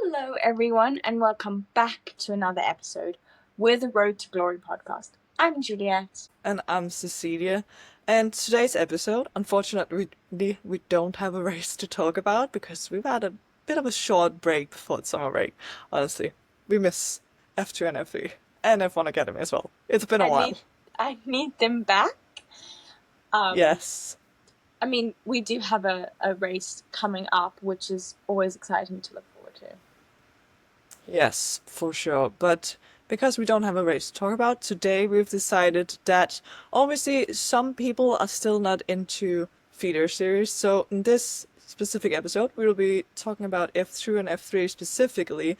Hello, everyone, and welcome back to another episode with the Road to Glory podcast. I'm Juliet. And I'm Cecilia. And today's episode, unfortunately, we don't have a race to talk about because we've had a bit of a short break before the summer break. Honestly, we miss F2 and F3 and F1 Academy as well. It's been a while. I need them back. Yes. I mean, we do have a race coming up, which is always exciting to look forward to. Yes, for sure. But because we don't have a race to talk about, today we've decided that obviously some people are still not into feeder series. So in this specific episode, we will be talking about F2 and F3 specifically,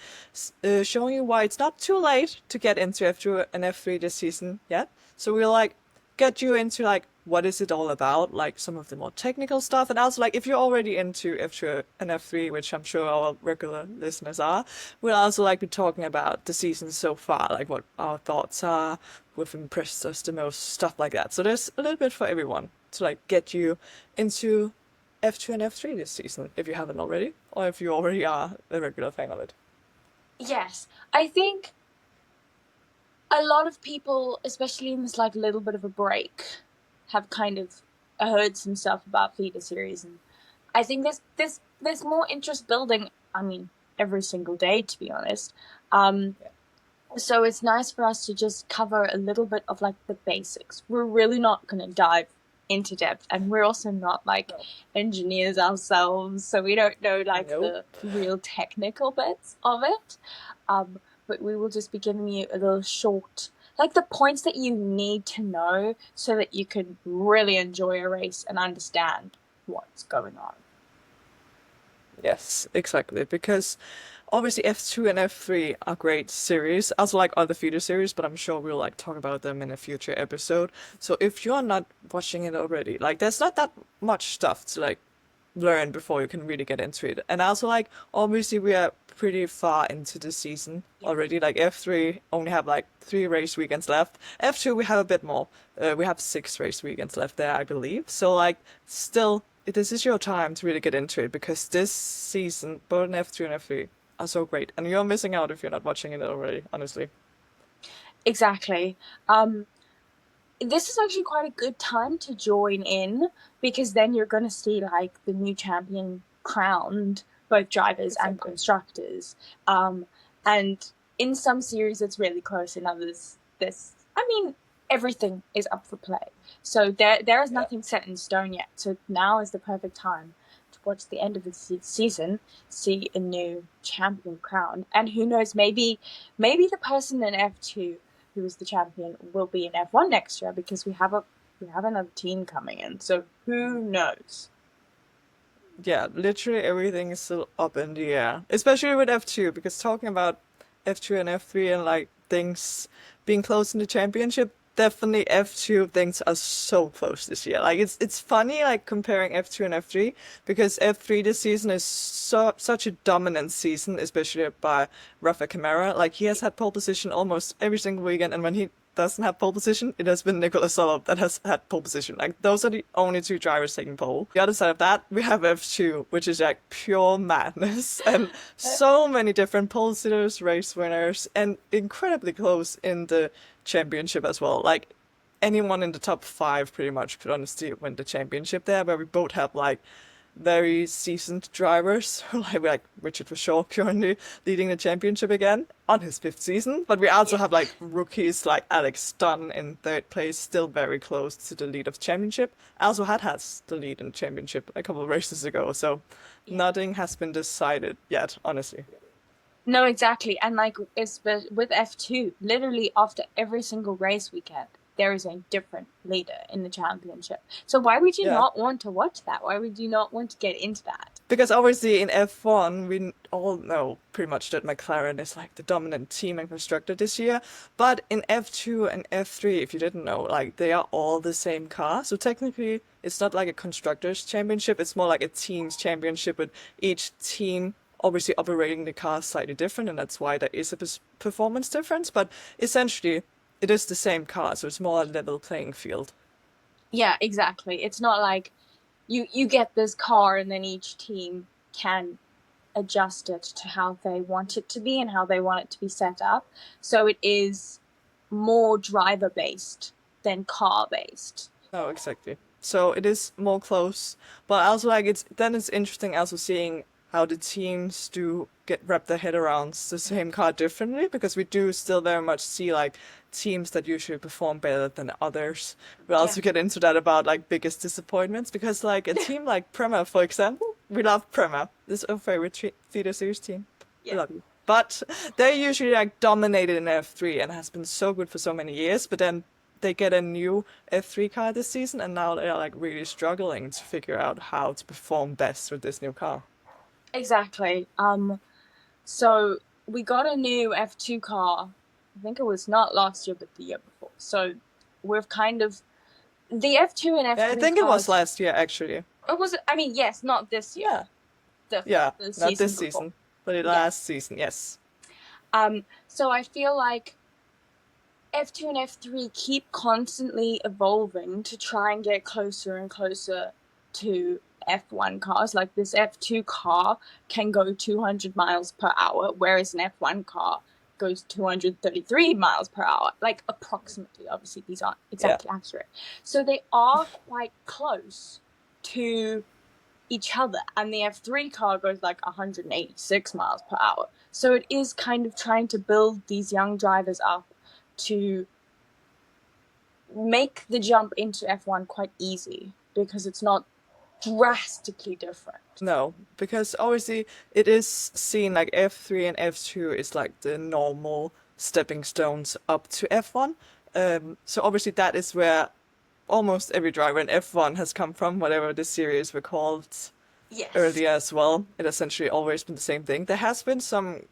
showing you why it's not too late to get into F2 and F3 this season yet. So we'll get you into what is it all about, like some of the more technical stuff, and also if you're already into F2 and F3, which I'm sure our regular listeners are, we'll also be talking about the season so far, like what our thoughts are, what impressed us the most, stuff like that. So there's a little bit for everyone to get you into F2 and F3 this season, if you haven't already, or if you already are a regular fan of it. Yes, I think a lot of people, especially in this little bit of a break, have kind of heard some stuff about feeder series, and I think there's more interest building. I mean, every single day, to be honest. So it's nice for us to just cover a little bit of the basics. We're really not going to dive into depth, and we're also not engineers ourselves, so we don't know the real technical bits of it. But we will just be giving you a little short, the points that you need to know so that you can really enjoy a race and understand what's going on. Yes, exactly. Because obviously F2 and F3 are great series, also other feeder series, but I'm sure we'll talk about them in a future episode. So if you're not watching it already, there's not that much stuff to learn before you can really get into it. And also obviously we are pretty far into the season already. F3 only have 3 race weekends left. F2 we have a bit more. We have 6 race weekends left there, I believe. So still, this is your time to really get into it, because this season, both in F2 and F3 are so great, and you're missing out if you're not watching it already, honestly. Exactly. This is actually quite a good time to join in, because then you're going to see the new champion crowned, both drivers and constructors. And in some series it's really close, in others everything is up for play. So there is nothing set in stone yet. So now is the perfect time to watch the end of the season, see a new champion crowned, and who knows, maybe the person in F2 who is the champion will be in F1 next year, because we have another team coming in. So who knows? Yeah, literally everything is still up in the air, especially with F2, because talking about F2 and F3 and things being close in the championship, definitely F2 things are so close this year. It's funny comparing F2 and F3, because F3 this season is such a dominant season, especially by Rafa Camara. He has had pole position almost every single weekend, and when he doesn't have pole position, it has been Nicolas Solop that has had pole position. Those are the only 2 drivers taking pole. The other side of that, we have F2, which is pure madness, and so many different pole sitters, race winners, and incredibly close in the championship as well. Anyone in the top 5 pretty much could honestly win the championship there, where we both have very seasoned drivers, like Richard Verschoor currently leading the championship again on his 5th season. But we also have rookies like Alex Dunn in 3rd place, still very close to the lead of the championship. Also has the lead in the championship a couple of races ago, so nothing has been decided yet, honestly. No, exactly. And with F2, literally after every single race weekend, there is a different leader in the championship. So why would you not want to watch that? Why would you not want to get into that? Because obviously in F1, we all know pretty much that McLaren is the dominant team and constructor this year. But in F2 and F3, if you didn't know, they are all the same car. So technically, it's not a constructors championship. It's more like a teams championship, with each team obviously operating the car slightly different, and that's why there is a performance difference. But essentially, it is the same car, so it's more a level playing field. Yeah, exactly. It's not you get this car and then each team can adjust it to how they want it to be and how they want it to be set up. So it is more driver based than car based. No, exactly. So it is more close, but also like it's interesting also seeing how the teams do get wrap their head around the same car differently, because we do still very much see like teams that usually perform better than others. We Yeah. also get into that about like biggest disappointments, because like a team like Prema, for example, we love Prema. This is our favorite theater series team. We Yeah. love you. But they're usually like dominated in F3 and has been so good for so many years, but then they get a new F3 car this season, and now they're like really struggling to figure out how to perform best with this new car. Exactly. So we got a new F2 car. I think it was not last year, but the year before. So we've kind of the F2 and Yeah, I F3 think it was cars. last year actually. It was. I mean, yes, not this year. Yeah. The Yeah, the not season this before. season, but the Yeah. last season, yes. So I feel like F2 and F3 keep constantly evolving to try and get closer and closer to F1 cars. Like this F2 car can go 200 miles per hour, whereas an F1 car goes 233 miles per hour, like approximately. Obviously, these aren't Yeah. exactly accurate. So they are quite close to each other, and the F3 car goes like 186 miles per hour. So it is kind of trying to build these young drivers up to make the jump into F1 quite easy, because it's not drastically different. No, because obviously it is seen like F3 and F2 is like the normal stepping stones up to F1. So obviously that is where almost every driver in F1 has come from, whatever the series were called Yes. earlier as well. It essentially always been the same thing. There has been some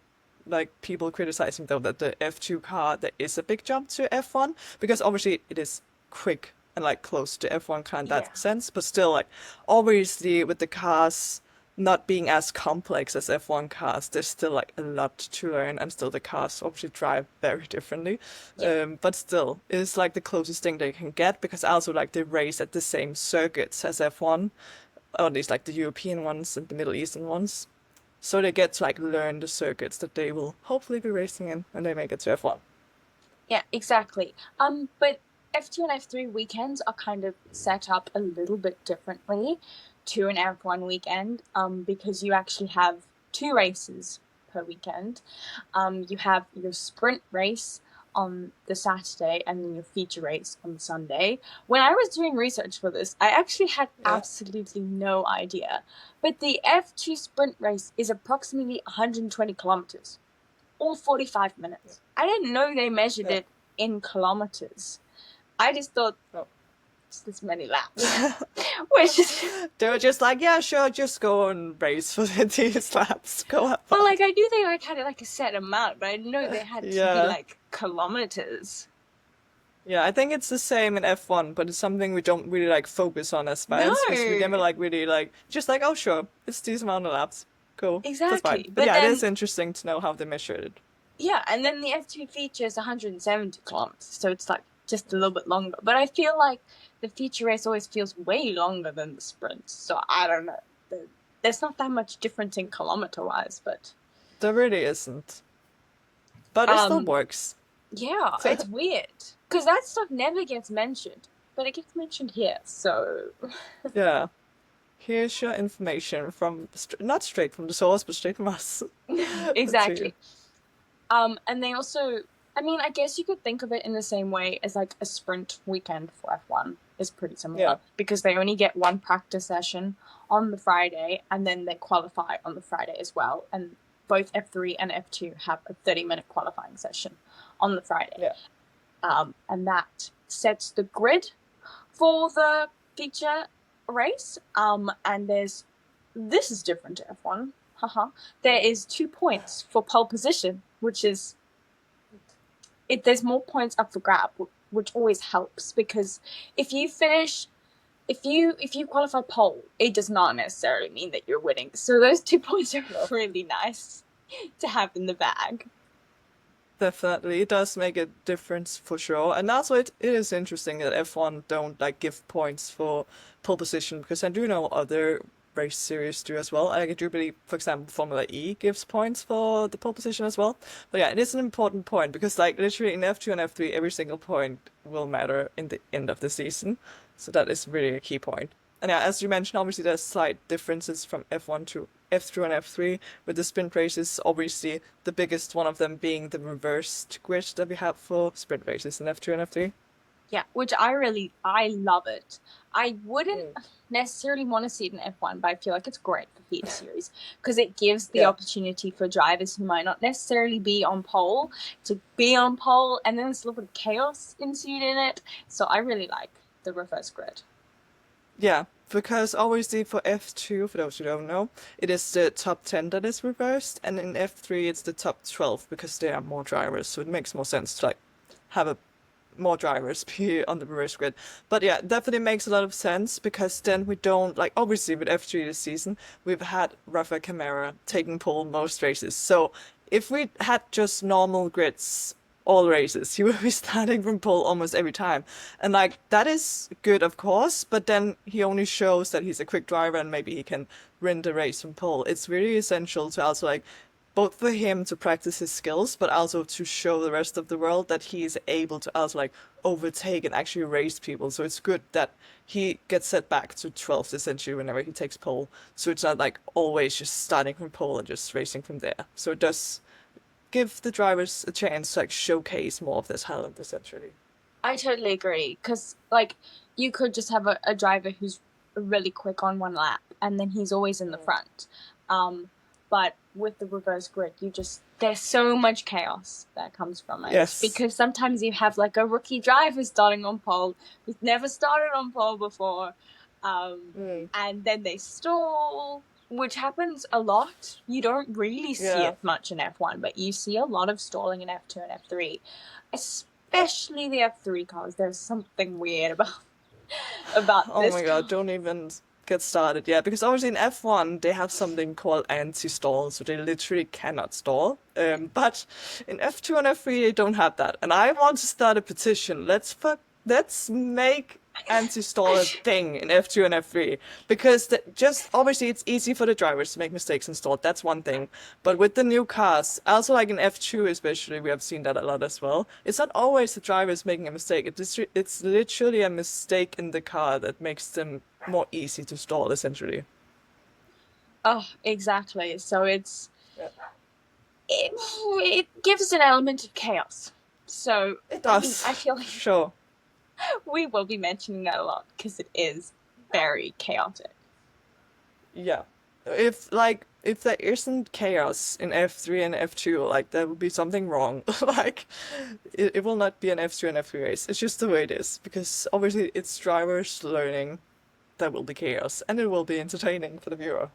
like people criticizing though that the F2 car there is a big jump to F1, because obviously it is quick and like close to F1 car in Yeah. that sense, but still like obviously with the cars not being as complex as F1 cars, there's still like a lot to learn, and still the cars obviously drive very differently. Yeah. But still, it's like the closest thing they can get, because also like they race at the same circuits as F1, or at least like the European ones and the Middle Eastern ones. So they get to like learn the circuits that they will hopefully be racing in when they make it to F1. Yeah, exactly. But F2 and F3 weekends are kind of set up a little bit differently to an F1 weekend, because you actually have two races per weekend. You have your sprint race on the Saturday and then your feature race on the Sunday. When I was doing research for this, I actually had Yeah. absolutely no idea. But the F2 sprint race is approximately 120 kilometers, all 45 minutes. I didn't know they measured Yeah. it in kilometers. I just thought Oh. it's this many laps. Which is, They were just like, yeah, sure, just go and race for these laps. Go have fun. well, like I knew they like had like a set amount, but I didn't know they had to be Yeah. like kilometers. Yeah, I think it's the same in F1, but it's something we don't really like focus on as fans, because we never No. like really like just like, oh sure, it's these amount of laps. Cool. That's fine. Exactly. But But yeah, it then is interesting to know how they measure it. yeah, and then the F2 features 170 kilometers, so it's like just a little bit longer. But I feel like the feature race always feels way longer than the sprint, so I don't know. There's not that much difference in kilometer wise, but There really isn't. But it still works. yeah, it's weird because that stuff never gets mentioned, but it gets mentioned here. So Yeah. Here's your information from not straight from the source, but straight from us. exactly. And they also, I mean, I guess you could think of it in the same way as like a sprint weekend for F1 is pretty similar, Yeah. because they only get one practice session on the Friday and then they qualify on the Friday as well. And both F3 and F2 have a 30-minute qualifying session on the Friday. Yeah. And that sets the grid for the feature race. And this is different to F1. There is 2 points for pole position, which is there's more points up for grab, which always helps, because if you qualify pole, it does not necessarily mean that you're winning. So those 2 points are really nice to have in the bag. Definitely, it does make a difference for sure. And also it is interesting that F1 don't like give points for pole position, because I do know other race series do as well. I do believe, for example, Formula E gives points for the pole position as well. But yeah, it is an important point because like literally in F2 and F3, every single point will matter in the end of the season. So that is really a key point. And yeah, as you mentioned, obviously there's slight differences from F1 to F2 and F3 with the sprint races. Obviously, the biggest one of them being the reversed grid that we have for sprint races in F2 and F3. Yeah, which I love it. I wouldn't necessarily want to see it in F1, but I feel like it's great for feeder series because it gives the Yeah. opportunity for drivers who might not necessarily be on pole to be on pole, and then there's a little bit of chaos ensued in it. So I really like the reverse grid. Yeah, because obviously for F2, for those who don't know, it is the top 10 that is reversed, and in F3 it's the top 12 because there are more drivers, so it makes more sense to like have a more drivers be on the reverse grid. But yeah, definitely makes a lot of sense because then we don't like obviously with F3 this season we've had Rafa Camara taking pole most races. So if we had just normal grids all races, he will be starting from pole almost every time. And like that is good of course, but then he only shows that he's a quick driver and maybe he can win the race from pole. It's really essential to also like both for him to practice his skills, but also to show the rest of the world that he is able to also like overtake and actually race people. So it's good that he gets set back to 12th essentially whenever he takes pole. So it's not like always just starting from pole and just racing from there. So it does give the drivers a chance to like showcase more of their talent essentially. I totally agree because like you could just have a driver who's really quick on one lap and then he's always in the front. But with the reverse grid, there's so much chaos that comes from it. Yes. Because sometimes you have like a rookie driver starting on pole who's never started on pole before, and then they stall, which happens a lot. You don't really see Yeah. it much in F1, but you see a lot of stalling in F2 and F3, especially the F3 cars. There's something weird about Oh this my car. god, don't even get started. Yeah, because obviously in F1 they have something called anti-stall, so they literally cannot stall. But in F2 and F3 they don't have that. And I want to start a petition. Let's make anti-stall a thing in F2 and F3 because just obviously it's easy for the drivers to make mistakes in stall. That's one thing. But with the new cars, also like in F2 especially, we have seen that a lot as well. It's not always the drivers making a mistake. It's literally a mistake in the car that makes them more easy to stall essentially. Oh, exactly. So Yeah. it gives an element of chaos. So It I mean, does. I feel like Sure. we will be mentioning that a lot because it is very chaotic. Yeah. If there isn't chaos in F3 and F2, like there will be something wrong. Like it will not be an F2 and F3 race. It's just the way it is because obviously it's drivers learning. There will be chaos and it will be entertaining for the viewer.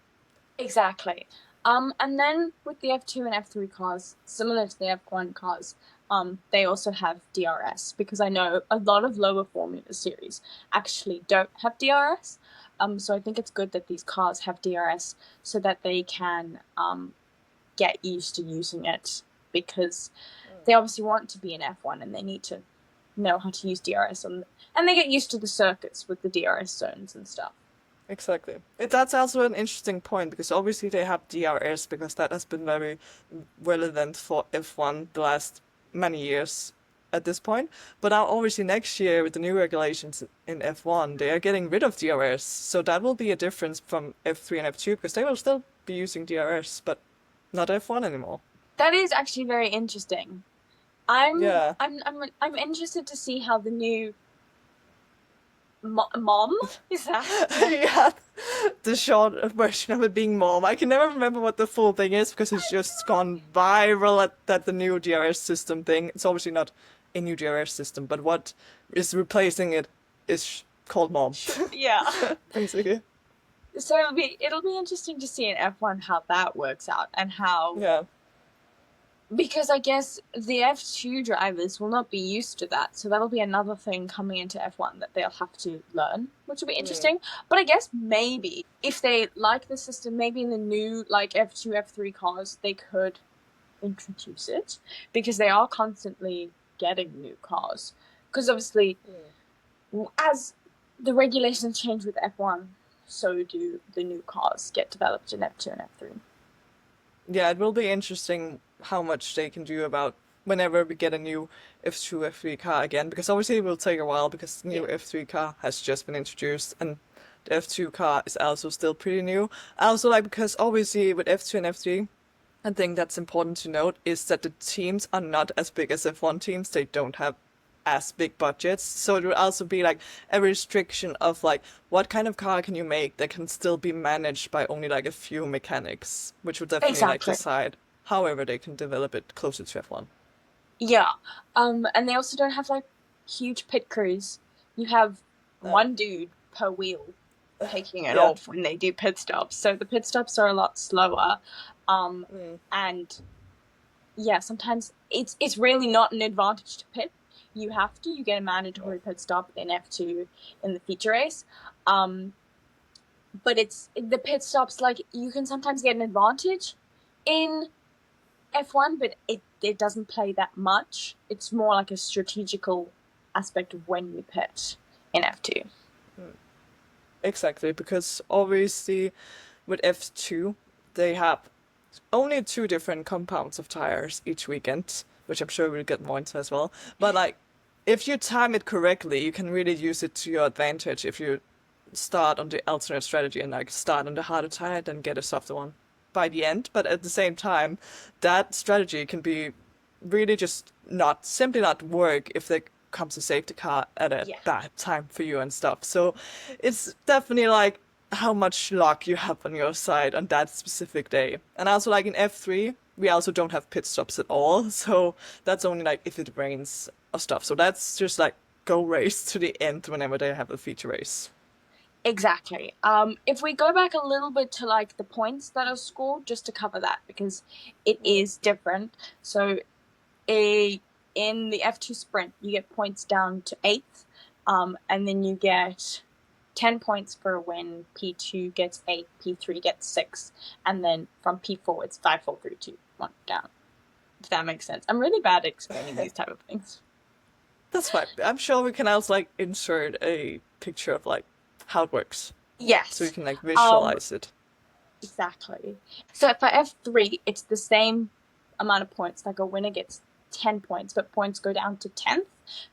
Exactly. And then with the F2 and F3 cars, similar to the F1 cars, they also have DRS because I know a lot of lower Formula series actually don't have DRS. So I think it's good that these cars have DRS so that they can get used to using it because they obviously want to be in F1 and they need to know how to use DRS and they get used to the circuits with the DRS zones and stuff. Exactly. That's also an interesting point because obviously they have DRS because that has been very relevant for F1 the last many years at this point. But now obviously next year with the new regulations in F1, they are getting rid of DRS. So that will be a difference from F3 and F2 because they will still be using DRS, but not F1 anymore. That is actually very interesting. I'm Yeah. I'm I'm I'm interested to see how the new mom is that? Yeah, the short version of it being mom. I can never remember what the full thing is because it's just gone viral at that the new DRS system thing. It's obviously not a new DRS system, but what is replacing it is called mom, Yeah. basically. So it'll be interesting to see in F1 how that works out and how Yeah. because I guess the F2 drivers will not be used to that. So that'll be another thing coming into F1 that they'll have to learn, which will be interesting. But I guess maybe if they like the system, maybe in the new like F2, F3 cars, they could introduce it because they are constantly getting new cars. Because obviously, as the regulations change with F1, so do the new cars get developed in F2 and F3. Yeah, it will be interesting how much they can do about whenever we get a new F2, F3 car again, because obviously it will take a while because the Yeah. new F3 car has just been introduced and the F2 car is also still pretty new. I also like because obviously with F2 and F3, I think that's important to note is that the teams are not as big as F1 teams. They don't have as big budgets. So it would also be like a restriction of like what kind of car can you make that can still be managed by only like a few mechanics, which would definitely like Exactly. decide however they can develop it closer to F1. Yeah. And they also don't have like huge pit crews. You have No. one dude per wheel taking it Yeah. off when they do pit stops. So the pit stops are a lot slower. Mm. And yeah, sometimes it's really not an advantage to pit. You get a mandatory pit stop in F2 in the feature race. But it's the pit stops, like you can sometimes get an advantage in F1, but it doesn't play that much. It's more like a strategical aspect of when you pit in F2. Exactly, because obviously with F2, they have only two different compounds of tires each weekend, which I'm sure we'll get more into as well. But like, if you time it correctly, you can really use it to your advantage if you start on the alternate strategy and like start on the harder tire, then get a softer one by the end. But at the same time, that strategy can be really just not simply not work if there comes a safety car at a Yeah. bad time for you and stuff. So it's definitely like how much luck you have on your side on that specific day. And also like in F3, we also don't have pit stops at all. So that's only like if it rains or stuff. So that's just like go race to the end whenever they have a feature race. Exactly. If we go back a little bit to like the points that are scored, just to cover that, because it is different. So in the F2 sprint, you get points down to 8th, and then you get 10 points for a win. P2 gets 8, P3 gets 6, and then from P4 it's 5, 4, 3, 2, 1 down. If that makes sense. I'm really bad at explaining these type of things. That's fine. I'm sure we can also like insert a picture of like how it works so you Yes. can like Um, visualize it. exactly. So for F3, it's the same amount of points. Like a winner gets 10 points, but points go down to 10th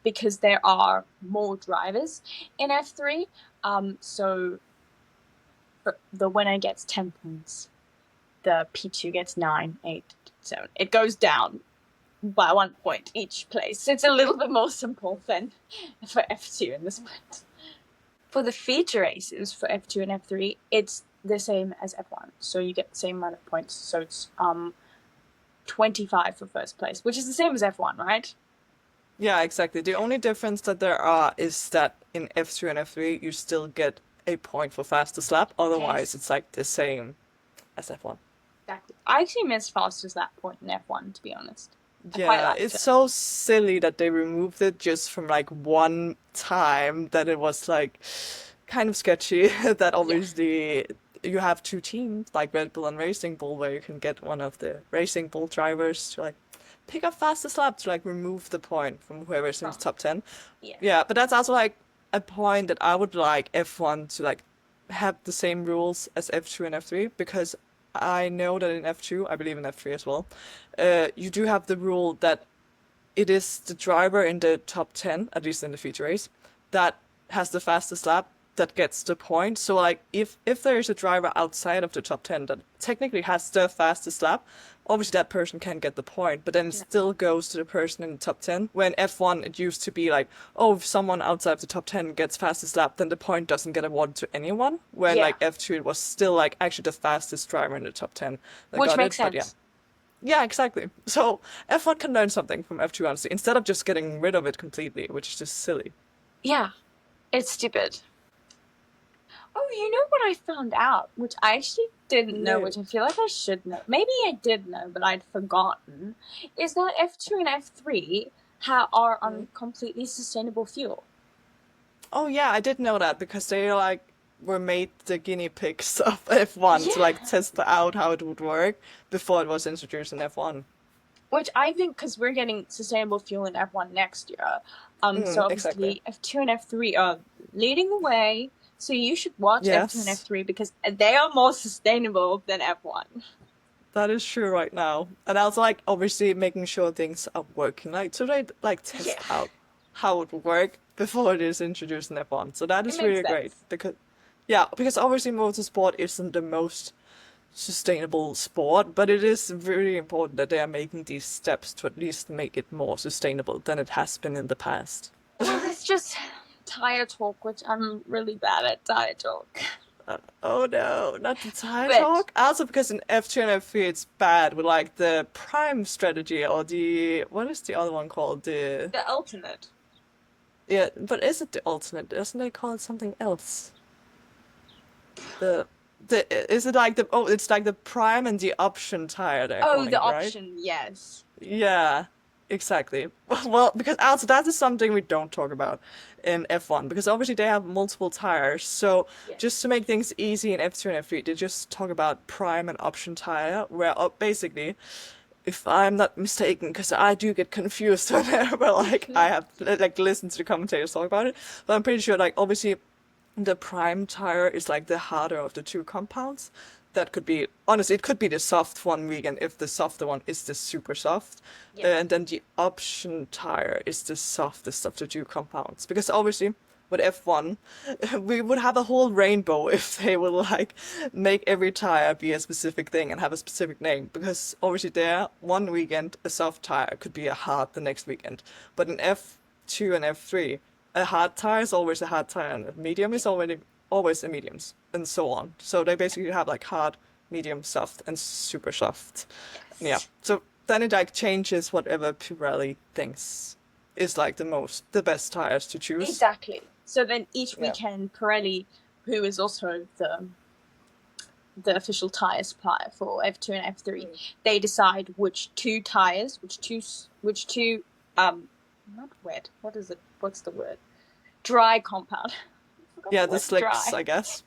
because there are more drivers in F3. So the winner gets 10 points. The P2 gets 9, 8, 7. It goes down by 1 point each place. It's a little bit more simple than for F2 in the sprint. For the feature races for F2 and F3, it's the same as F1. So you get the same amount of points. So it's 25 for first place, which is the same as F1, right? Yeah, exactly. The only difference that there are is that in F2 and F3 you still get a point for fastest lap. Otherwise, Yes. it's like the same as F1. Exactly. I actually missed fastest lap point in F1, to be honest. I quite Yeah, liked it's it. so silly that they removed it just from like one time that it was like kind of sketchy that Yeah. obviously you have two teams like Red Bull and Racing Bull where you can get one of the Racing Bull drivers to like pick up fastest lap to like remove the point from whoever's in the From, top 10. yeah. Yeah, but that's also like a point that I would like F1 to like have the same rules as F2 and F3 because I know that in F2, I believe in F3 as well, you do have the rule that it is the driver in the top 10, at least in the feature race, that has the fastest lap that gets the point. So like if there is a driver outside of the top 10 that technically has the fastest lap, obviously that person can get the point, but then it No. still goes to the person in the top 10. When F1 it used to be like, oh, if someone outside of the top 10 gets fastest lap, then the point doesn't get awarded to anyone. When Yeah. like F2 it was still like actually the fastest driver in the top 10 that Which got makes it, but yeah. sense. Yeah, exactly. So F1 can learn something from F2, honestly, instead of just getting rid of it completely, which is just silly. Yeah. It's stupid. Oh, you know what I found out, which I actually didn't know, No. which I feel like I should know. Maybe I did know, but I'd forgotten. Is that F2 and F3 are on completely sustainable fuel? Oh yeah, I did know that because they like were made the guinea pigs of F1 to like Yeah. test out how it would work before it was introduced in F1. Which I think, because we're getting sustainable fuel in F1 next year, so Exactly. obviously F2 and F3 are leading the way So you should watch F2 and Yes, F3 because they are more sustainable than F1. that is true right now. And also like obviously making sure things are working. Like so they like Yeah, test out how it will work before it is introduced in F1. So that it is makes really great sense. because yeah, because obviously motorsport isn't the most sustainable sport, but it is really important that they are making these steps to at least make it more sustainable than it has been in the past. Well, it's just tire talk, which I'm really bad at tire talk. Oh no, not the tire But talk. Also because in F2 and F3 it's bad with like the prime strategy or the what is the other one called? The the alternate. yeah, but is it the alternate? Doesn't they call it something else? The the is it like the oh it's like the prime and the option tire they're Oh, calling the it, right? option, yes. Yeah, exactly. Well, because also that is something we don't talk about in F1 because obviously they have multiple tires. So just to Yes. make things easy in F2 and F3, they just talk about prime and option tire, where basically, if I'm not mistaken, because I do get confused whenever like I have like listened to the commentators talk about it, but I'm pretty sure like obviously the prime tire is like the harder of the two compounds. That could be, honestly, it could be the soft one vegan if the softer one is the super soft. Yeah. And then the option tire is the softest of the two compounds. Because obviously, with F1, we would have a whole rainbow if they would like make every tire be a specific thing and have a specific name. Because obviously, there, one weekend, a soft tire could be a hard the next weekend. But in F2 and F3, a hard tire is always a hard tire, and a medium is already always a mediums, and so on. So they basically have like hard, medium, soft, and super soft. Yeah. Yes. So then it like changes whatever Pirelli thinks is like the best tires to choose. Exactly. So then each Yeah. weekend, Pirelli, who is also the official tire supplier for F2 and F3, they decide which two tires, which two not wet. What is it? What's the word? Dry compound. I forgot Yeah, the the word slicks, dry. I guess.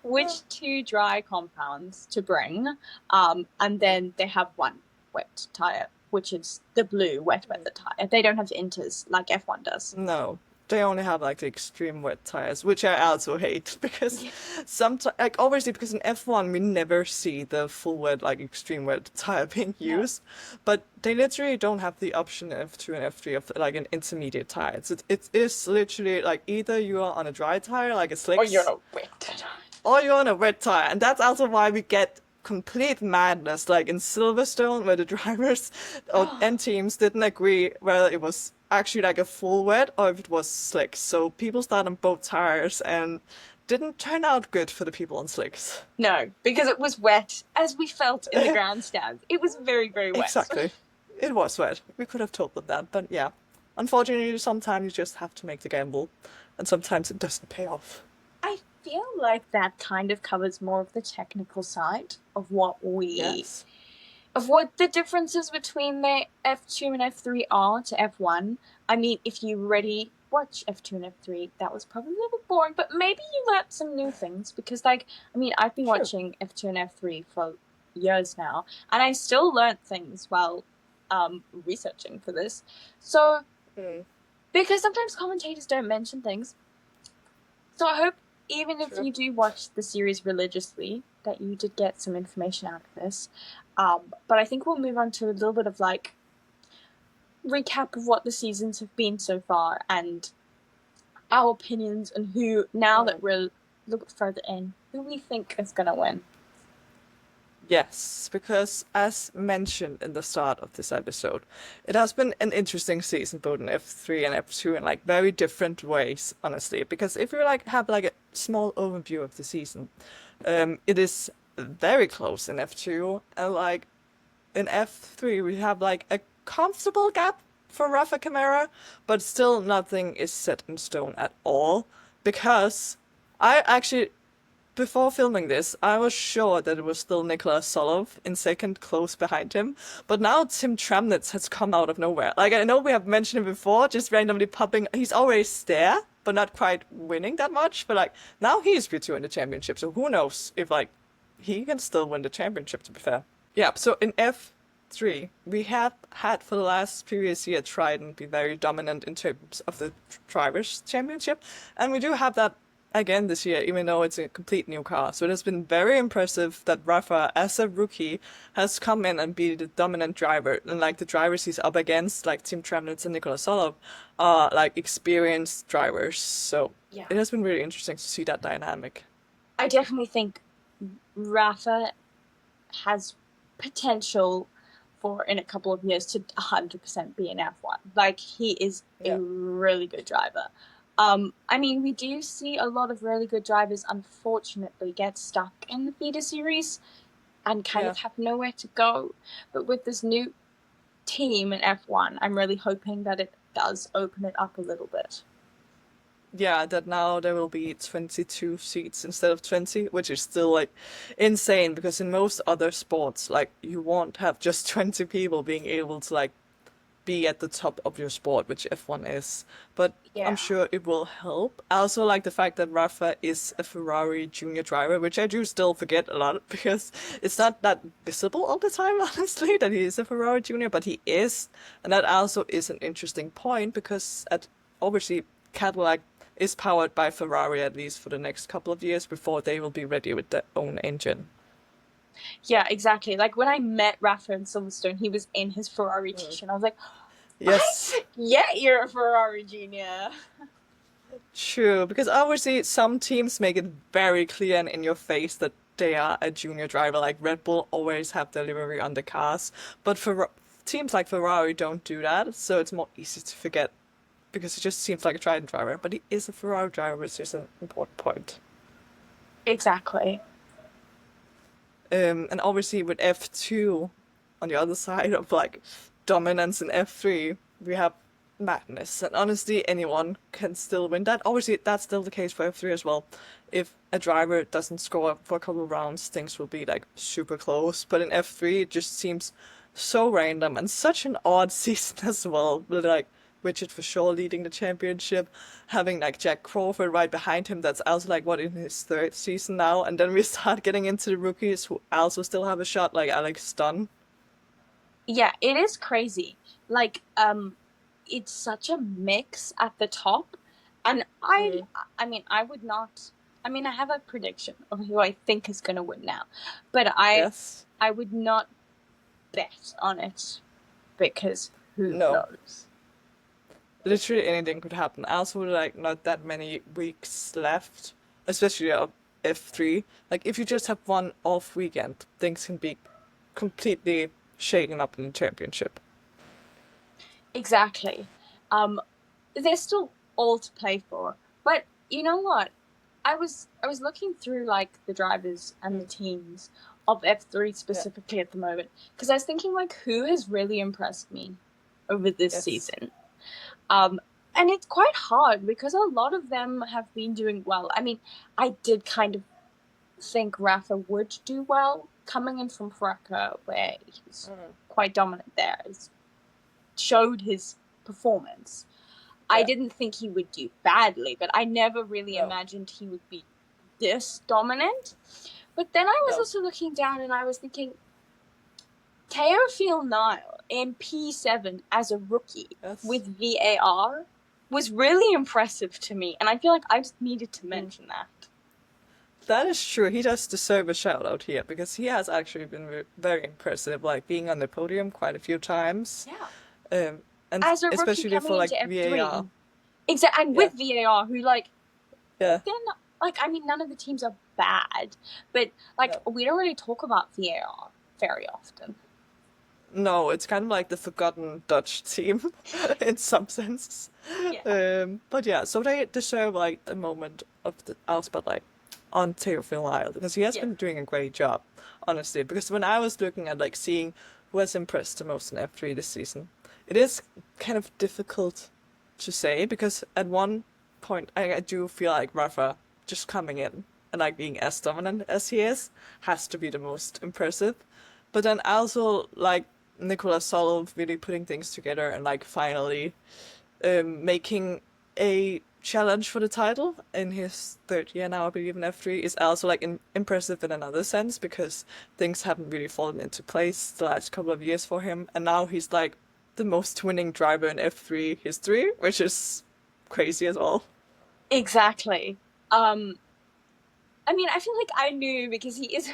Which two dry compounds to bring, and then they have one wet tire, which is the blue wet weather tire. They don't have inters like F1 does. No, they only have like the extreme wet tires, which I also hate because Yeah. sometimes, like obviously, because in F1 we never see the full wet, like extreme wet tire being No. used, but they literally don't have the option in F2 and F3 of like an intermediate tire. It is literally like either you are on a dry tire, like a Or you're slicks, a wet tire. or you're on a wet tire, and that's also why we get complete madness, like in Silverstone, where the drivers and teams didn't agree whether it was actually like a full wet or if it was slicks. So people started on both tires and didn't turn out good for the people on slicks. No, because it was wet, as we felt in the grandstands. It was very, very wet. Exactly. It was wet. We could have told them that, but yeah. Unfortunately, sometimes you just have to make the gamble, and sometimes it doesn't pay off. I feel like that kind of covers more of the technical side of Yes. what the differences between the F2 and F3 are to F1. I mean, if you already watch F2 and F3, that was probably a little bit boring, but maybe you learned some new things because, like, I mean, I've been True. watching F2 and F3 for years now, and I still learned things while researching for this. So, Mm, because sometimes commentators don't mention things, so I hope even if true. you do watch the series religiously, that you did get some information out of this. But I think we'll move on to a little bit of like recap of what the seasons have been so far and our opinions on who, now that we're a little bit further in, who we think is gonna win. Yes, because as mentioned in the start of this episode, it has been an interesting season both in F3 and F2 in like very different ways, honestly. Because if you like have like a small overview of the season, it is very close in F2 and like in F3 we have like a comfortable gap for Rafa Camara, but still nothing is set in stone at all because I actually before filming this, I was sure that it was still Nicholas Solov in second, close behind him. But now Tim Tramnitz has come out of nowhere. Like, I know we have mentioned him before, just randomly popping. He's always there, but not quite winning that much. But, like, now he's P2 in the championship. So who knows if, like, he can still win the championship, to be fair. Yeah, so in F F3, we have had for the last previous year tried and be very dominant in terms of the drivers' championship, and we do have that again this year, even though it's a complete new car. So it has been very impressive that Rafa, as a rookie, has come in and be the dominant driver, and like the drivers he's up against, like Team Tremnitz and Nicola Solov, are like experienced drivers. So Yeah. it has been really interesting to see that dynamic. I definitely think Rafa has potential for in a couple of years to 100% be an F1. Like, he is a Yeah. really good driver. I mean, we do see a lot of really good drivers unfortunately get stuck in the feeder series and kind Yeah. of have nowhere to go. But with this new team in F1, I'm really hoping that it does open it up a little bit. Yeah, that now there will be 22 seats instead of 20, which is still like insane because in most other sports, like you won't have just 20 people being able to like be at the top of your sport, which F1 is. But I'm Yeah. sure it will help. I also like the fact that Rafa is a Ferrari junior driver, which I do still forget a lot because it's not that visible all the time, honestly, that he is a Ferrari junior, but he is. And that also is an interesting point because at obviously Cadillac is powered by Ferrari at least for the next couple of years before they will be ready with their own engine. Yeah, exactly. Like, when I met Rafa in Silverstone, he was in his Ferrari t-shirt. And I was like, Yes. I get you're a Ferrari junior. True, because obviously some teams make it very clear and in your face that they are a junior driver. Like Red Bull always have their livery on the cars, but for teams like Ferrari don't do that, so it's more easy to forget because it just seems like a Triton driver. But he is a Ferrari driver, which is an important point. Exactly. And obviously with F2 on the other side of like dominance in F3, we have madness. And honestly, anyone can still win that. Obviously, that's still the case for F3 as well. If a driver doesn't score for a couple of rounds, things will be like super close. But in F3, it just seems so random and such an odd season as well. With like Richard for sure leading the championship, having like Jack Crawford right behind him. That's also like what in his third season now, and then we start getting into the rookies who also still have a shot, like Alex Dunn. Yeah, it is crazy. Like, it's such a mix at the top. And Mm. I mean, I would not, I mean, I have a prediction of who I think is going to win now, but Yes. I would not bet on it because who No. knows? Literally anything could happen. Also, like not that many weeks left, especially of F3. Like if you just have one off weekend, things can be completely shaken up in the championship. Exactly. Um, they're still all to play for. But you know what? I was looking through like the drivers and the Mm. teams of F3 Yeah. specifically at the moment because I was thinking like who has really impressed me over this Yes. season. Um and it's quite hard because a lot of them have been doing well. I mean, I did kind of think Rafa would do well coming in from Fracca where he was Mm. quite dominant there. It showed his performance. I Yeah. didn't think he would do badly, but I never really No. imagined he would be this dominant. But then I was No. also looking down and I was thinking, Teofil Nile in P7 as a rookie Yes. with VAR was really impressive to me. And I feel like I just needed to Mm. mention that. That is true. He does deserve a shout out here because he has actually been very impressive, like being on the podium quite a few times. Yeah. Um, and As a rookie especially coming for like into VAR. F3. Exactly. And Yeah. with VAR, who like, Yeah. they're not, like, I mean, none of the teams are bad, but like, No. we don't really talk about VAR very often. No, it's kind of like the forgotten Dutch team in some sense. Yeah. But yeah, so they deserve like a moment of the our spotlight on Theophil Isle because he has Yeah. been doing a great job, honestly. Because when I was looking at like seeing who has impressed the most in F3 this season, it is kind of difficult to say because at one point I do feel like Rafa just coming in and like being as dominant as he is has to be the most impressive. But then I also like Nicola Solov really putting things together and like finally making a challenge for the title in his third year now, I believe, in F3 is also like impressive in another sense because things haven't really fallen into place the last couple of years for him, and now he's like the most winning driver in F3 history, which is crazy as well. Exactly. Um, I mean, I feel like I knew because he is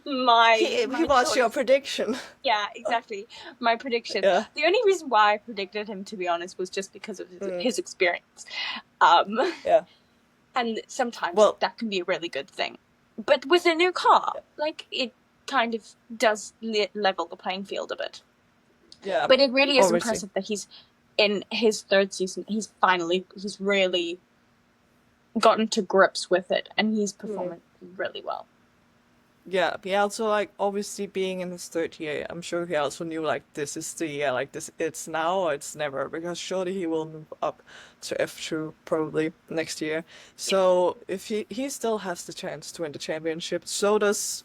He my was your choice. prediction. Yeah, exactly. My prediction. Yeah. The only reason why I predicted him, to be honest, was just because of Mm, his experience. Um, yeah. and sometimes Well, that can be a really good thing. But with a new car, like it kind of does level the playing field a bit. yeah, But it really is obviously. impressive that he's in his third season. He's really gotten to grips with it, and he's Mm. performing really well. Yeah, he also like obviously being in his third year, I'm sure he also knew like this is the year, like this it's now or it's never, because surely he will move up to F2 probably next year. Yeah. So if he still has the chance to win the championship, so does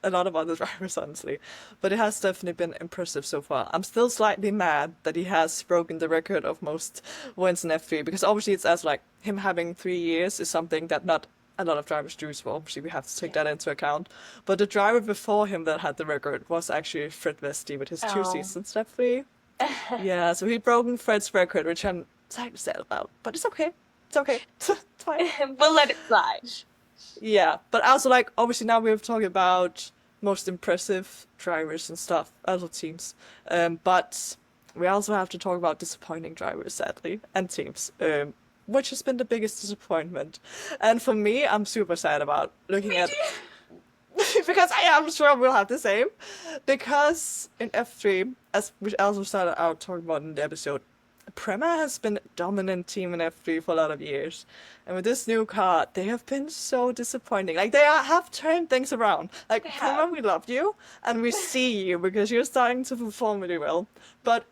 a lot of other drivers, honestly. But it has definitely been impressive so far. I'm still slightly mad that he has broken the record of most wins in F3 because obviously it's as like him having 3 years is something that not a lot of drivers do, so obviously we have to take Yeah. that into account. But the driver before him that had the record was actually Fred Vesti with his two Oh. seasons in F3. Yeah, so he'd broken Fred's record, which I'm sad to say about, but it's okay. It's okay. It's fine. We'll let it slide. Yeah, but also like obviously now we're talking about most impressive drivers and stuff, also teams. But we also have to talk about disappointing drivers, sadly, and teams. Which has been the biggest disappointment. And for me, I'm super sad about looking Me at too. because I am sure we'll have the same. Because in F3, as we also started out talking about in the episode, Prema has been a dominant team in F3 for a lot of years. And with this new car, they have been so disappointing. Like, have turned things around. They Like, have. Prema, we love you, and we see you because you're starting to perform really well. But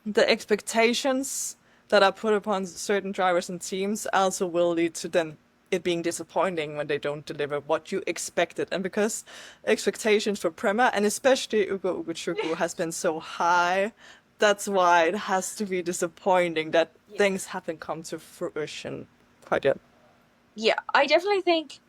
the expectations that are put upon certain drivers and teams also will lead to then it being disappointing when they don't deliver what you expected. And because expectations for Prema and especially Ugo Ugochukwu has been so high, that's why it has to be disappointing that Yeah. things haven't come to fruition quite yet. Yeah, I definitely think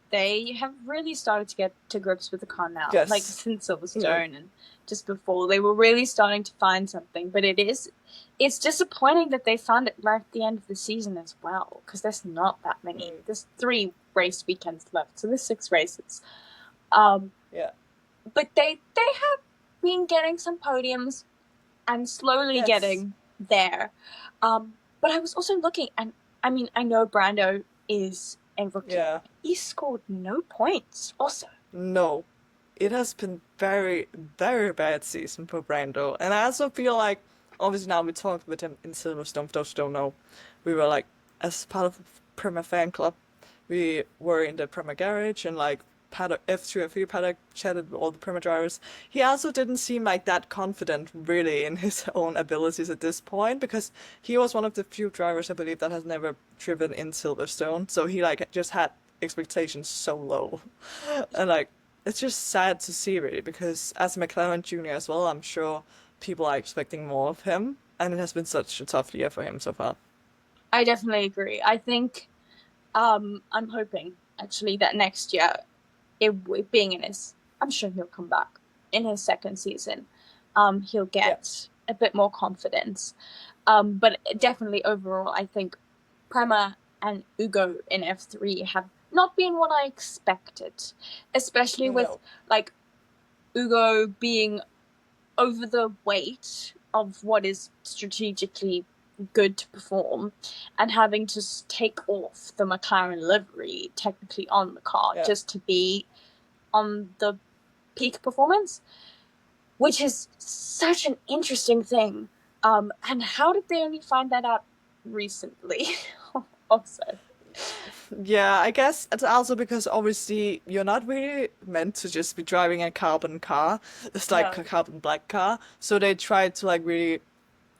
they have really started to get to grips with the car now. Like Yes. since Mm. Silverstone and just before, they were really starting to find something. But it's disappointing that they found it right at the end of the season as well, because there's not that many. Mm. There's 3 race weekends left, so there's 6 races. Um, Yeah. but they have been getting some podiums and slowly Yes. getting there. But I was also looking, and I mean, I know Brando is a rookie. Yeah. He scored no points. Also, No. It has been very, very bad season for Brando. And I also feel like, obviously now we talked with him in Silverstone, for those who don't know, we were like, as part of the Prema fan club, we were in the Prema garage and like paddock, F2, F3 paddock, chatted with all the Prema drivers. He also didn't seem like that confident really in his own abilities at this point because he was one of the few drivers, I believe, that has never driven in Silverstone. So he like just had expectations so low. And like it's just sad to see really because as a McLaren junior as well, I'm sure people are expecting more of him, and it has been such a tough year for him so far. I definitely agree. I think I'm hoping actually that next year, it being in his, I'm sure he'll come back in his second season. He'll Yeah. get a bit more confidence. But definitely overall, I think Prema and Ugo in F3 have not been what I expected, especially with No. like Ugo being over the weight of what is strategically good to perform and having to take off the McLaren livery technically on the car Yeah. just to be on the peak performance, which is such an interesting thing. And how did they only find that out recently? Also, Yeah, I guess it's also because obviously you're not really meant to just be driving a carbon car. It's like no, a carbon black car. So they tried to like really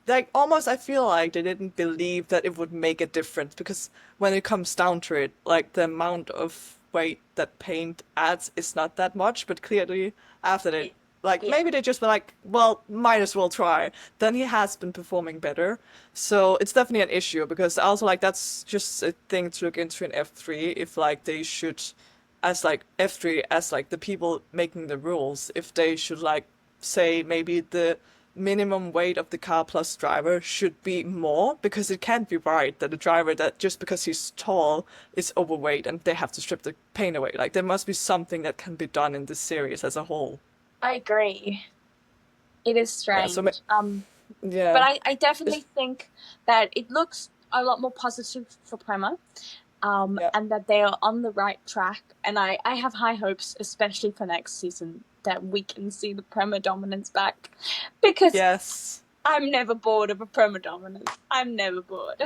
like almost I feel like they didn't believe that it would make a difference because when it comes down to it, like the amount of weight that paint adds is not that much, but clearly after that Like Yeah, maybe they just were like, well, might as well try. Then he has been performing better. So it's definitely an issue because also like that's just a thing to look into in F3 if like they should as like F3 as like the people making the rules, if they should like say maybe the minimum weight of the car plus driver should be more because it can't be right that a driver that just because he's tall is overweight and they have to strip the paint away. Like there must be something that can be done in this series as a whole. I agree. It is Yeah, so strange. But yeah. I definitely It's, think that it looks a lot more positive for Prema, yeah. and that they are on the right track. And I have high hopes, especially for next season, that we can see the Prema dominance back, because Yes. I'm never bored of a Prema dominance. I'm never bored.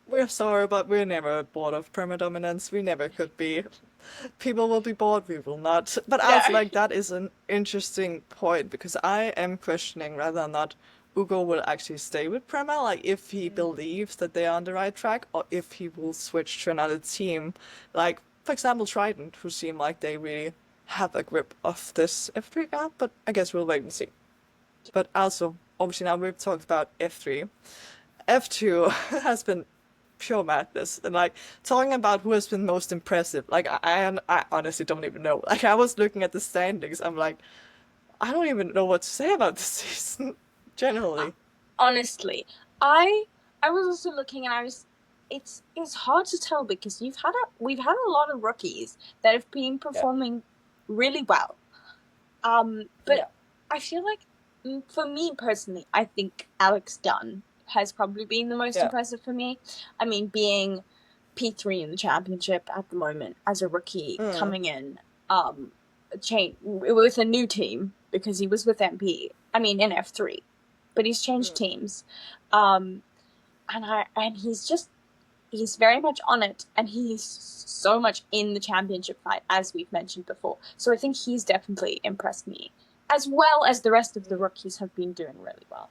We're sorry, but we're never bored of permadominance. We never could be. People will be bored, we will not. But No. also, like, that is an interesting point because I am questioning whether or not Ugo will actually stay with Prema, like, if he believes that they are on the right track, or if he will switch to another team. Like, for example, Trident, who seem like they really have a grip of this F3 gap, but I guess we'll wait and see. But also, obviously, now we've talked about F3. F2 has been pure madness. And like talking about who has been most impressive, like I honestly don't even know. Like I was looking at the standings, I'm like, I don't even know what to say about this season. Generally. Honestly, I I was also looking, and I was it's hard to tell because we've had a lot of rookies that have been Yeah. performing really well. But Yeah. I feel like, for me personally, I think Alex Dunn has probably been the most Yeah. impressive for me. I mean, being P3 in the championship at the moment as a rookie Mm. coming in, change with a new team because he was with MP. I mean, in F3, but he's changed Mm. teams, um, and he's very much on it, and he's so much in the championship fight, as we've mentioned before. So I think he's definitely impressed me, as well as the rest of the rookies have been doing really well.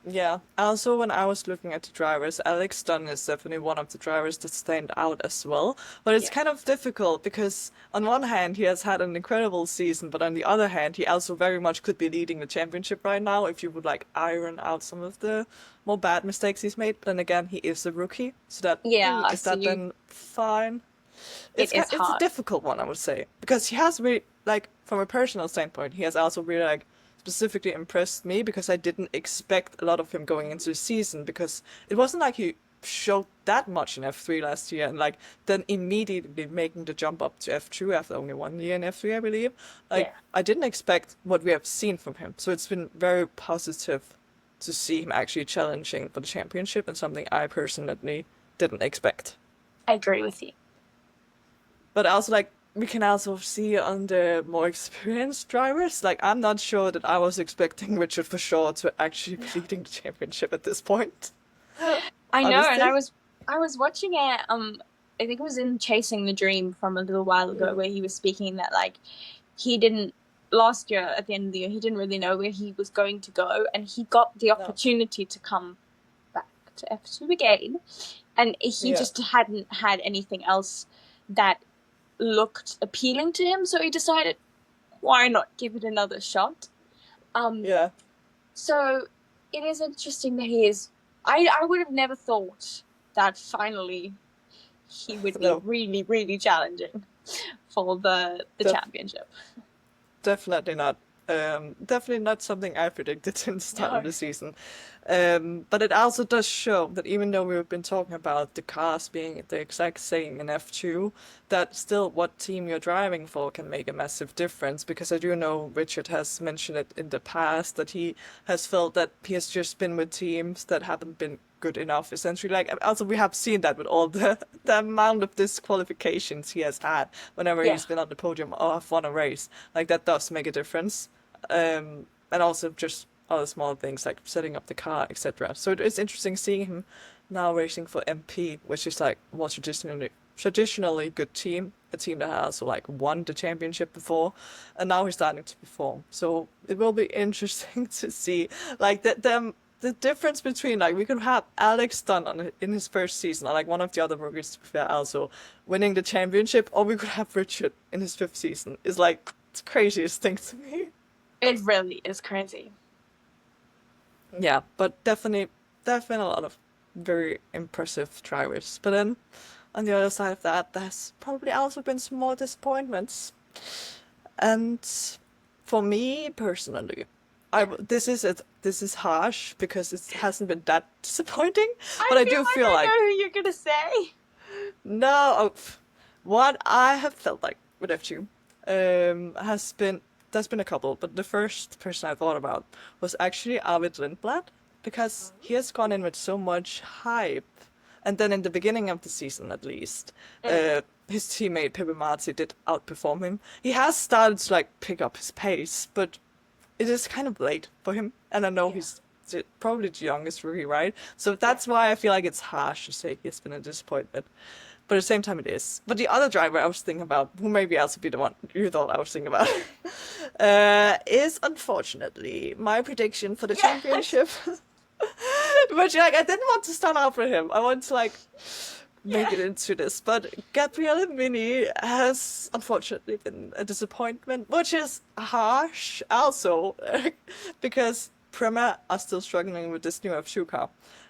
Yeah. Also, when I was looking at the drivers, Alex Dunn is definitely one of the drivers that stand out as well. But it's Yeah, kind of difficult because, on one hand, he has had an incredible season, but on the other hand, he also very much could be leading the championship right now if you would like iron out some of the more bad mistakes he's made. But then again, he is a rookie, so that yeah. is So that then fine? it is It's a hard. difficult one, I would say, because he has really like from a personal standpoint, he has also really like specifically impressed me because I didn't expect a lot of him going into the season because it wasn't like he showed that much in F3 last year and like then immediately making the jump up to F2 after only 1 year in F3, I believe. Like Yeah, I didn't expect what we have seen from him, so it's been very positive to see him actually challenging for the championship and something I personally didn't expect. I agree with you. But also, like, we can also see on the more experienced drivers, like, I'm not sure that I was expecting Richard for sure to actually be leading the championship at this point. I know, and Honestly. I was watching it. I think it was in Chasing the Dream from a little while ago, Mm. where he was speaking that like he didn't last year at the end of the year he didn't really know where he was going to go, and he got the No. opportunity to come back to F2 again, and he Yeah. just hadn't had anything else that looked appealing to him, so he decided, why not give it another shot? Um, Yeah. so it is interesting that he is. I would have never thought that finally he would be No. really, really challenging for the Def championship. Definitely not. Definitely not something I predicted in the start of No. the season. But it also does show that even though we've been talking about the cars being the exact same in F2, that still what team you're driving for can make a massive difference. Because I do know Richard has mentioned it in the past that he has felt that he has just been with teams that haven't been good enough, essentially. Like also we have seen that with all the amount of disqualifications he has had whenever Yeah, he's been on the podium or have won a race. Like that does make a difference. And also just other small things like setting up the car, etc. So it is interesting seeing him now racing for MP, which is like more traditionally good team, a team that has also like won the championship before, and now he's starting to perform. So it will be interesting to see like the difference between like we could have Alex Dunn in his first season, or like one of the other rookies to be fair also winning the championship, or we could have Richard in his fifth season. Is like the craziest thing to me. It really is crazy. Yeah, but definitely, definitely a lot of very impressive drivers. But then on the other side of that, there's probably also been some more disappointments. And for me personally, Yeah. this is harsh because it hasn't been that disappointing, I but I feel do like feel I like know who you're gonna say. no, what I have felt like with F2 has been there's been a couple, but the first person I thought about was actually Arvid Lindblad because he has gone in with so much hype, and then in the beginning of the season at least, Mm. his teammate Pepe Marti did outperform him. He has started to like pick up his pace, but it is kind of late for him, and I know Yeah. he's probably the youngest rookie, right? So Yeah. that's why I feel like it's harsh to say he's been a disappointment. But at the same time, it is. But the other driver I was thinking about, who maybe also be the one you thought I was thinking about, is unfortunately my prediction for the Yes. championship. But like, I didn't want to start out with him. I want to like make Yeah. it into this. But Gabriele Mini has unfortunately been a disappointment, which is harsh also because Prema are still struggling with this new F2 car.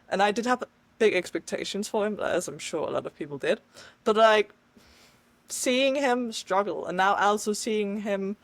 And I did have big expectations for him, as I'm sure a lot of people did. But like seeing him struggle and now also seeing him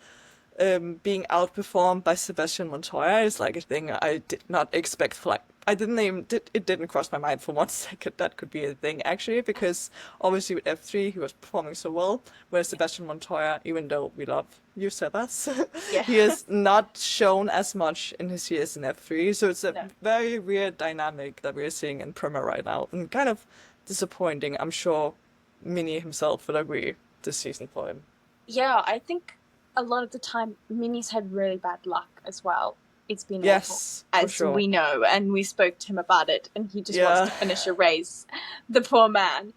being outperformed by Sebastian Montoya is like a thing I did not expect. For like, I didn't even it didn't cross my mind for 1 second that could be a thing actually, because obviously with F3 he was performing so well, whereas Sebastian Montoya, even though we love you Sebas, Yeah. he has not shown as much in his years in F3. So it's a No. very weird dynamic that we're seeing in Premier right now, and kind of disappointing. I'm sure Mini himself would agree this season for him. Yeah, I think a lot of the time Minnie's had really bad luck as well. It's been awful, Yes, for as sure. we know, and we spoke to him about it, and he just wants Yeah. to finish a race. The poor man.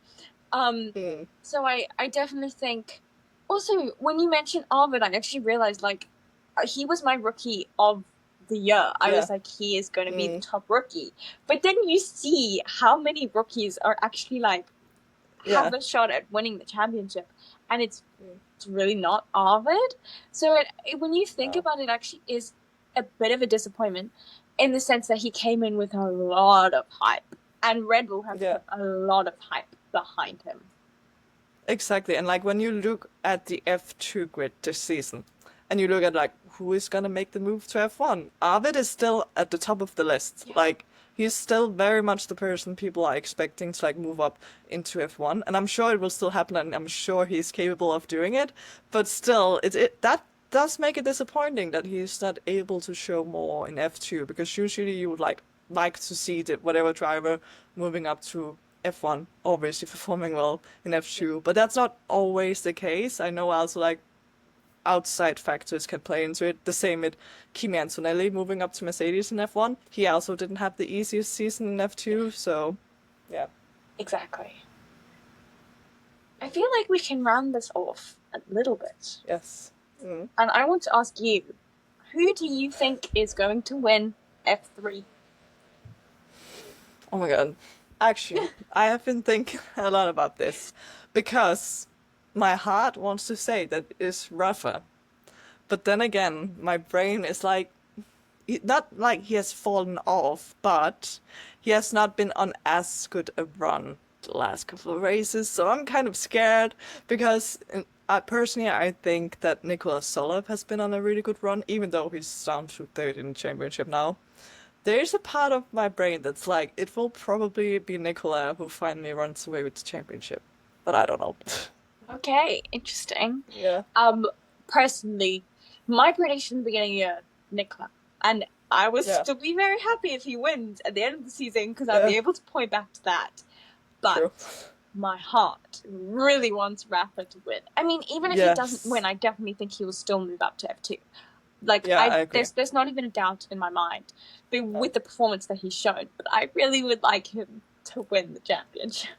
Um, Hmm. so I definitely think. Also, when you mentioned Arvid, I actually realized like he was my rookie of the year. I Yeah. was like, he is going to be the Mm. top rookie. But then you see how many rookies are actually like Yeah. have a shot at winning the championship, and it's really not Arvid. So when you think No. about it, actually is a bit of a disappointment in the sense that he came in with a lot of hype, and Red Bull have Yeah. put a lot of hype behind him. Exactly. And like when you look at the F2 grid this season, and you look at like who is gonna make the move to F1, Arvid is still at the top of the list. Yeah. Like he's still very much the person people are expecting to like move up into F1, and I'm sure it will still happen, and I'm sure he's capable of doing it. But still, it that does make it disappointing that he's not able to show more in F2, because usually you would like to see the whatever driver moving up to F1, obviously performing well in Yeah. F2, but that's not always the case. I know also like outside factors can play into it. The same with Kimi Antonelli moving up to Mercedes in F1. He also didn't have the easiest season in Yeah. F2, so yeah. Exactly. I feel like we can round this off a little bit. Yes. Mm. And I want to ask you, who do you think is going to win F3? Oh my god. Actually, I have been thinking a lot about this because my heart wants to say that it's Rafa. But then again, my brain is like, not like he has fallen off, but he has not been on as good a run the last couple of races. So I'm kind of scared because personally, I think that Nicolas Solev has been on a really good run, even though he's down to third in the championship now. There's a part of my brain that's like, it will probably be Nicola who finally runs away with the championship. But I don't know. Okay, interesting. Yeah. Personally, my prediction at the beginning of the year, Nicola. And I will Yeah. still be very happy if he wins at the end of the season because I'll Yeah. be able to point back to that. But True. my heart really wants Rafa to win. I mean, even if he doesn't Yes. win, I definitely think he will still move up to F2. Like Yeah, I agree. there's not even a doubt in my mind No. with the performance that he's shown. But I really would like him to win the championship.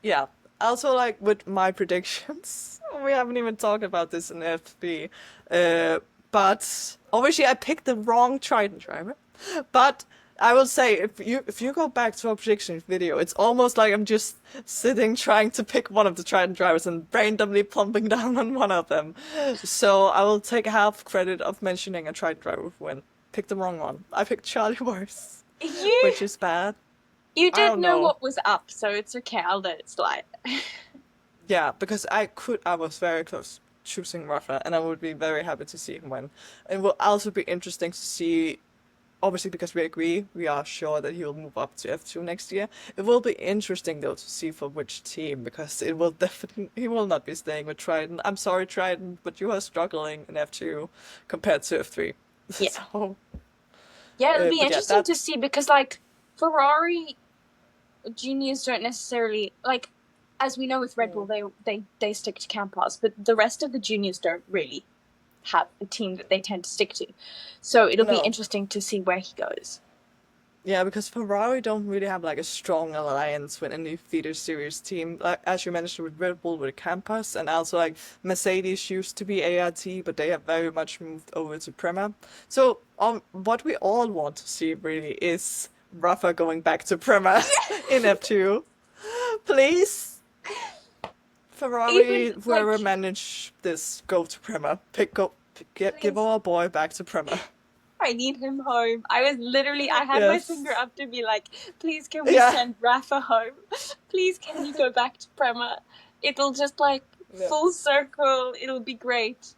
Yeah. Also, like with my predictions, we haven't even talked about this in FB. But obviously, I picked the wrong Triton driver. But I will say if you go back to our prediction video, it's almost like I'm just sitting trying to pick one of the Triton drivers and randomly plumping down on one of them. So I will take half credit of mentioning a Triton driver win. Picked the wrong one. I picked Charlie Horse, You which is bad. you I did don't know know. what was up, so it's okay. I'll let it slide. Yeah, because I was very close choosing Rafa, and I would be very happy to see him win. It will also be interesting to see, obviously, because we agree, we are sure that he will move up to F2 next year. It will be interesting, though, to see for which team, because it will definitely, he will not be staying with Triton. I'm sorry, Triton, but you are struggling in F2 compared to F3. Yeah. So, Yeah, it'll be but yeah, interesting that, to see because like Ferrari juniors don't necessarily like as we know with Red Bull they stick to campers, but the rest of the juniors don't really have a team that they tend to stick to. So it'll be no. interesting to see where he goes. Yeah, because Ferrari don't really have like a strong alliance with any feeder series team. Like as you mentioned with Red Bull with Campus, and also like Mercedes used to be ART, but they have very much moved over to Prema. So what we all want to see really is Rafa going back to Prema in F2. Please, Even Ferrari, like whoever manage this, go to Prema. Give please our boy back to Prema. I need him home. I had my finger Yes. up to be like, please can we Yeah. send Rafa home? Please can you go back to Prema? It'll just like Yeah. full circle. It'll be great.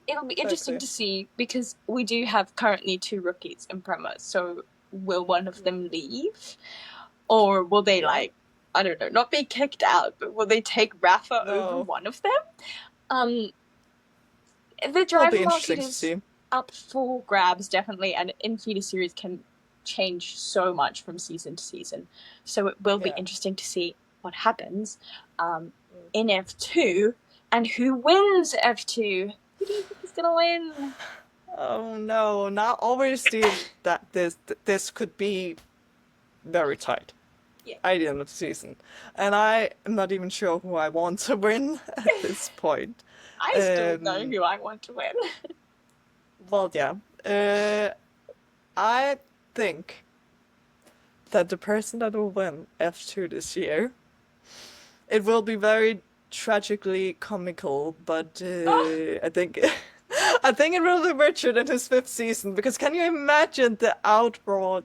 It'll be interesting Exactly. to see because we do have currently two rookies in Prema. So will one of them leave? Or will they Yeah. like I don't know, not be kicked out, but will they take Rafa over No. one of them? Um the Will driver be market interesting to is see. up for grabs definitely, and in feeder series can change so much from season to season. So it will be Yeah. interesting to see what happens in F2 and who wins F2. Who do you think is gonna win? Oh no! Now obviously that this could be very tight Yeah, at the end of the season, and I am not even sure who I want to win at this point. I still know Um. who I want to win. Well, yeah. Uh. I think that the person that will win F2 this year, it will be very tragically comical, but Oh, I think I think it will be Richard in his fifth season because can you imagine the outrage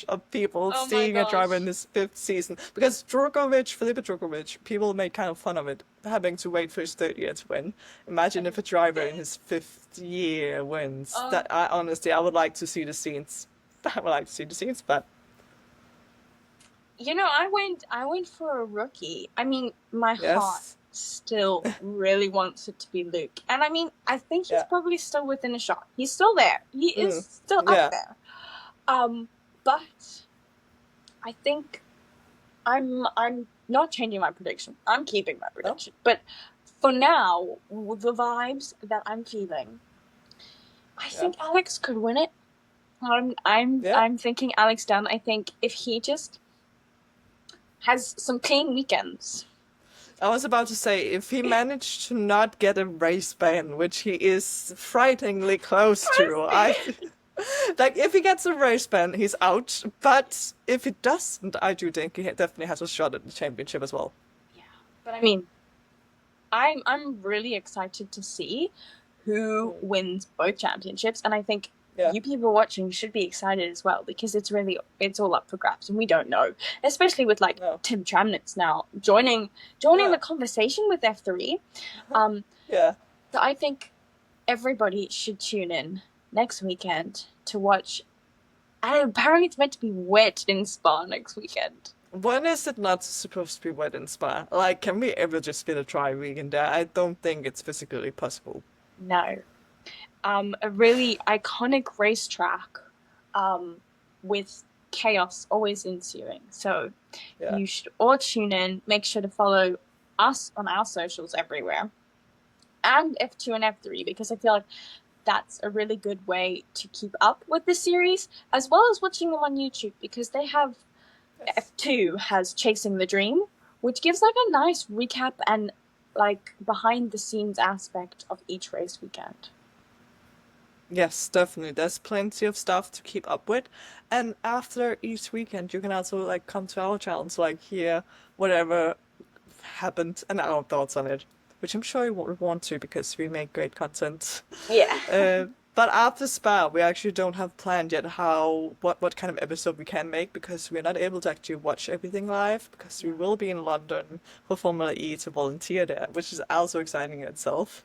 of people oh my seeing a driver in gosh. his fifth season? Because Felipe Drugovic, people made kind of fun of it, having to wait for his third year to win. Imagine And if a driver in his fifth year wins. oh, That I honestly, I would like to see the scenes. I would like to see the scenes, but you know, I went for a rookie. I mean, my heart yes, still really wants it to be Luke. And I mean, I think he's yeah, probably still within a shot. He's still there. He is mm, still up yeah, there. But I think I'm not changing my prediction. I'm keeping my no, prediction. But for now, with the vibes that I'm feeling, I yeah, think Alex could win it. I'm I'm yeah. I'm thinking Alex Dunn. I think if he just has some clean weekends. I was about to say, if he managed to not get a race ban, which he is frighteningly close to, like if he gets a race ban, he's out. But if he doesn't, I do think he definitely has a shot at the championship as well. Yeah, but I mean, I'm really excited to see who Mm. wins both championships, and I think Yeah, you people watching should be excited as well because it's all up for grabs, and we don't know, especially with like no, Tim Tramnitz now joining yeah, the conversation with F3. Um, yeah. so I think everybody should tune in next weekend to watch. And apparently, it's meant to be wet in Spa next weekend. When is it not supposed to be wet in Spa? Like, can we ever just get a dry weekend there? I don't think it's physically possible. No, a really iconic racetrack with chaos always ensuing. So Yeah. you should all tune in. Make sure to follow us on our socials everywhere and F2 and F3 because I feel like that's a really good way to keep up with the series as well as watching them on YouTube because they have Yes. F2 has Chasing the Dream, which gives like a nice recap and like behind the scenes aspect of each race weekend. Yes, definitely. There's plenty of stuff to keep up with. And after each weekend, you can also like come to our channel to like hear whatever happened and our thoughts on it, which I'm sure you would want to because we make great content. Yeah. Uh, but after Spa, we actually don't have planned yet how what kind of episode we can make because we're not able to actually watch everything live because we will be in London for Formula E to volunteer there, which is also exciting in itself.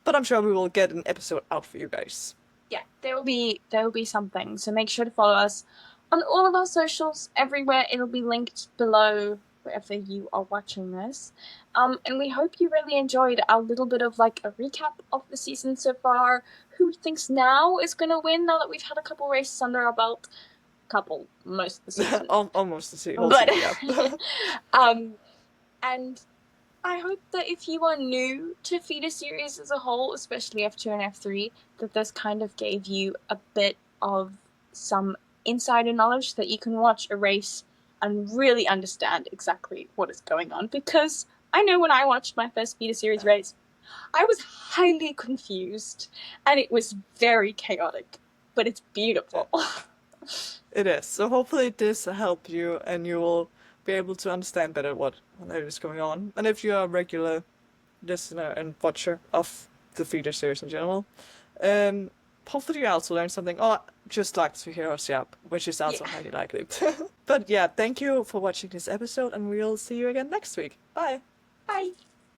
But I'm sure we will get an episode out for you guys. Yeah, there will be something. So make sure to follow us on all of our socials everywhere. It'll be linked below wherever you are watching this. And we hope you really enjoyed our little bit of like a recap of the season so far. Who thinks now is gonna win now that we've had a couple races under our belt? Most of the season. Almost the whole But season, yeah. and I hope that if you are new to feeder series as a whole, especially F2 and F3, that this kind of gave you a bit of some insider knowledge that you can watch a race and really understand exactly what is going on. Because I know when I watched my first feeder series race, I was highly confused and it was very chaotic, but it's beautiful. It is. So hopefully this help you and you will be able to understand better what is going on. And if you are a regular listener and watcher of the feeder series in general, um, hopefully you also learn something or just like to hear us yap, which is also Yeah. highly likely. But yeah, thank you for watching this episode and we'll see you again next week. Bye! Bye.